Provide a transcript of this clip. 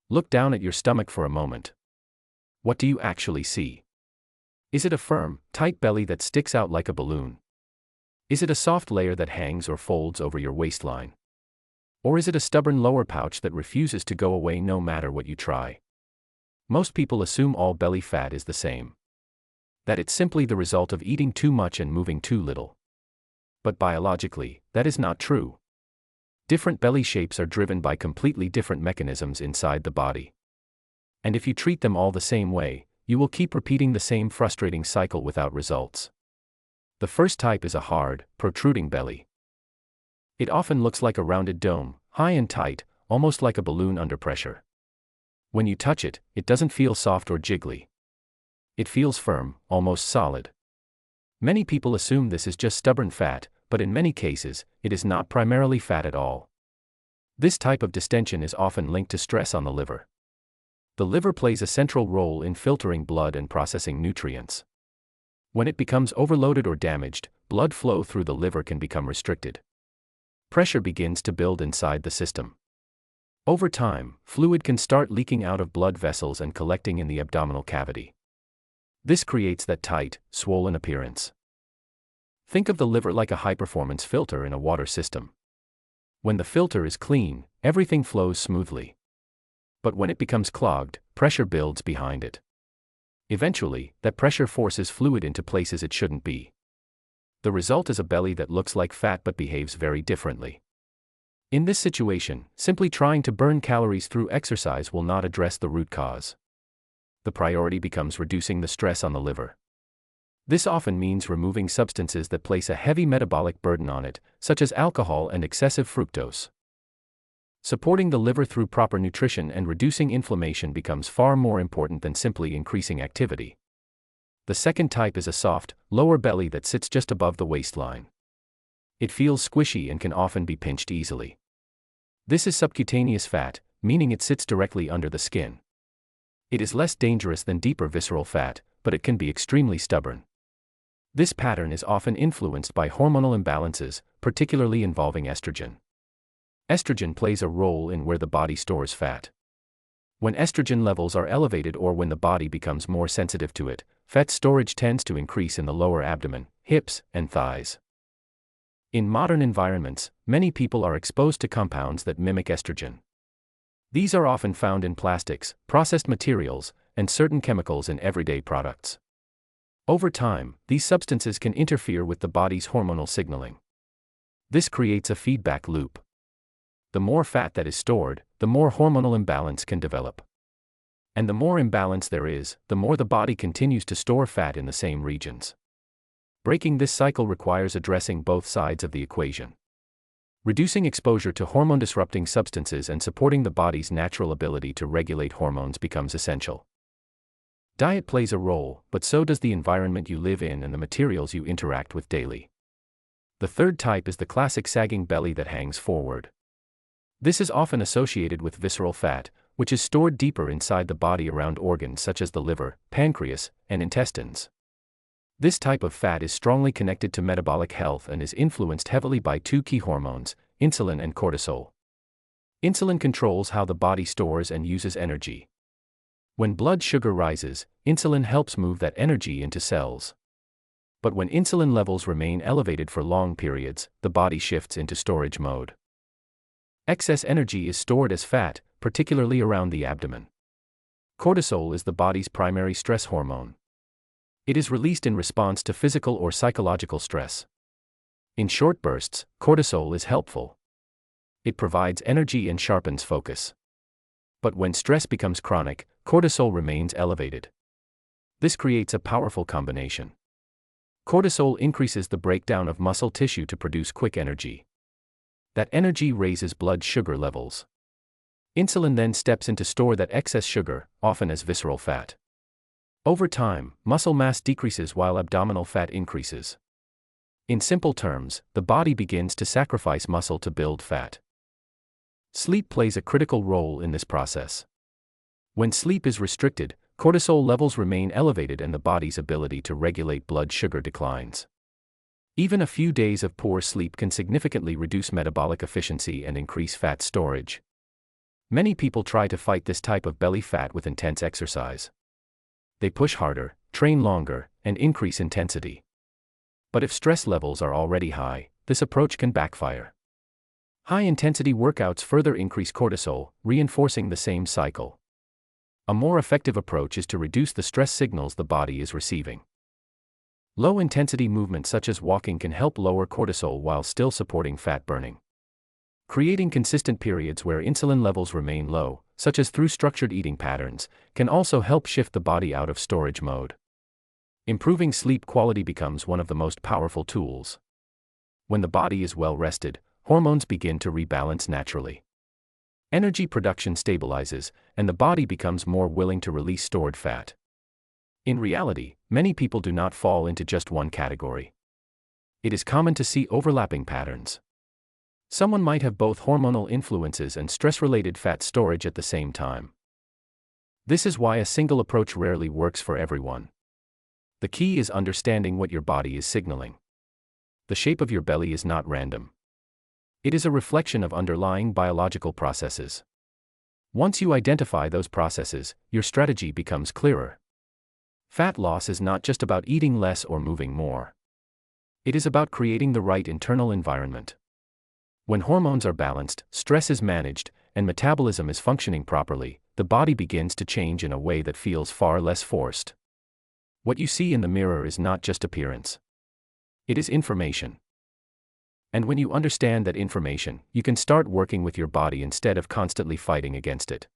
Look down at your stomach for a moment. What do you actually see? Is it a firm, tight belly that sticks out like a balloon? Is it a soft layer that hangs or folds over your waistline? Or is it a stubborn lower pouch that refuses to go away no matter what you try? Most people assume all belly fat is the same. That it's simply the result of eating too much and moving too little. But biologically, that is not true. Different belly shapes are driven by completely different mechanisms inside the body. And if you treat them all the same way, you will keep repeating the same frustrating cycle without results. The first type is a hard, protruding belly. It often looks like a rounded dome, high and tight, almost like a balloon under pressure. When you touch it, it doesn't feel soft or jiggly. It feels firm, almost solid. Many people assume this is just stubborn fat, but in many cases, it is not primarily fat at all. This type of distension is often linked to stress on the liver. The liver plays a central role in filtering blood and processing nutrients. When it becomes overloaded or damaged, blood flow through the liver can become restricted. Pressure begins to build inside the system. Over time, fluid can start leaking out of blood vessels and collecting in the abdominal cavity. This creates that tight, swollen appearance. Think of the liver like a high-performance filter in a water system. When the filter is clean, everything flows smoothly. But when it becomes clogged, pressure builds behind it. Eventually, that pressure forces fluid into places it shouldn't be. The result is a belly that looks like fat but behaves very differently. In this situation, simply trying to burn calories through exercise will not address the root cause. The priority becomes reducing the stress on the liver. This often means removing substances that place a heavy metabolic burden on it, such as alcohol and excessive fructose. Supporting the liver through proper nutrition and reducing inflammation becomes far more important than simply increasing activity. The second type is a soft, lower belly that sits just above the waistline. It feels squishy and can often be pinched easily. This is subcutaneous fat, meaning it sits directly under the skin. It is less dangerous than deeper visceral fat, but it can be extremely stubborn. This pattern is often influenced by hormonal imbalances, particularly involving estrogen. Estrogen plays a role in where the body stores fat. When estrogen levels are elevated or when the body becomes more sensitive to it, fat storage tends to increase in the lower abdomen, hips, and thighs. In modern environments, many people are exposed to compounds that mimic estrogen. These are often found in plastics, processed materials, and certain chemicals in everyday products. Over time, these substances can interfere with the body's hormonal signaling. This creates a feedback loop. The more fat that is stored, the more hormonal imbalance can develop. And the more imbalance there is, the more the body continues to store fat in the same regions. Breaking this cycle requires addressing both sides of the equation. Reducing exposure to hormone-disrupting substances and supporting the body's natural ability to regulate hormones becomes essential. Diet plays a role, but so does the environment you live in and the materials you interact with daily. The third type is the classic sagging belly that hangs forward. This is often associated with visceral fat, which is stored deeper inside the body around organs such as the liver, pancreas, and intestines. This type of fat is strongly connected to metabolic health and is influenced heavily by two key hormones, insulin and cortisol. Insulin controls how the body stores and uses energy. When blood sugar rises, insulin helps move that energy into cells. But when insulin levels remain elevated for long periods, the body shifts into storage mode. Excess energy is stored as fat, particularly around the abdomen. Cortisol is the body's primary stress hormone. It is released in response to physical or psychological stress. In short bursts, cortisol is helpful. It provides energy and sharpens focus. But when stress becomes chronic, cortisol remains elevated. This creates a powerful combination. Cortisol increases the breakdown of muscle tissue to produce quick energy. That energy raises blood sugar levels. Insulin then steps in to store that excess sugar, often as visceral fat. Over time, muscle mass decreases while abdominal fat increases. In simple terms, the body begins to sacrifice muscle to build fat. Sleep plays a critical role in this process. When sleep is restricted, cortisol levels remain elevated and the body's ability to regulate blood sugar declines. Even a few days of poor sleep can significantly reduce metabolic efficiency and increase fat storage. Many people try to fight this type of belly fat with intense exercise. They push harder, train longer, and increase intensity. But if stress levels are already high, this approach can backfire. High-intensity workouts further increase cortisol, reinforcing the same cycle. A more effective approach is to reduce the stress signals the body is receiving. Low-intensity movement such as walking can help lower cortisol while still supporting fat burning. Creating consistent periods where insulin levels remain low, such as through structured eating patterns, can also help shift the body out of storage mode. Improving sleep quality becomes one of the most powerful tools. When the body is well rested, hormones begin to rebalance naturally. Energy production stabilizes, and the body becomes more willing to release stored fat. In reality, many people do not fall into just one category. It is common to see overlapping patterns. Someone might have both hormonal influences and stress-related fat storage at the same time. This is why a single approach rarely works for everyone. The key is understanding what your body is signaling. The shape of your belly is not random. It is a reflection of underlying biological processes. Once you identify those processes, your strategy becomes clearer. Fat loss is not just about eating less or moving more. It is about creating the right internal environment. When hormones are balanced, stress is managed, and metabolism is functioning properly, the body begins to change in a way that feels far less forced. What you see in the mirror is not just appearance. It is information. And when you understand that information, you can start working with your body instead of constantly fighting against it.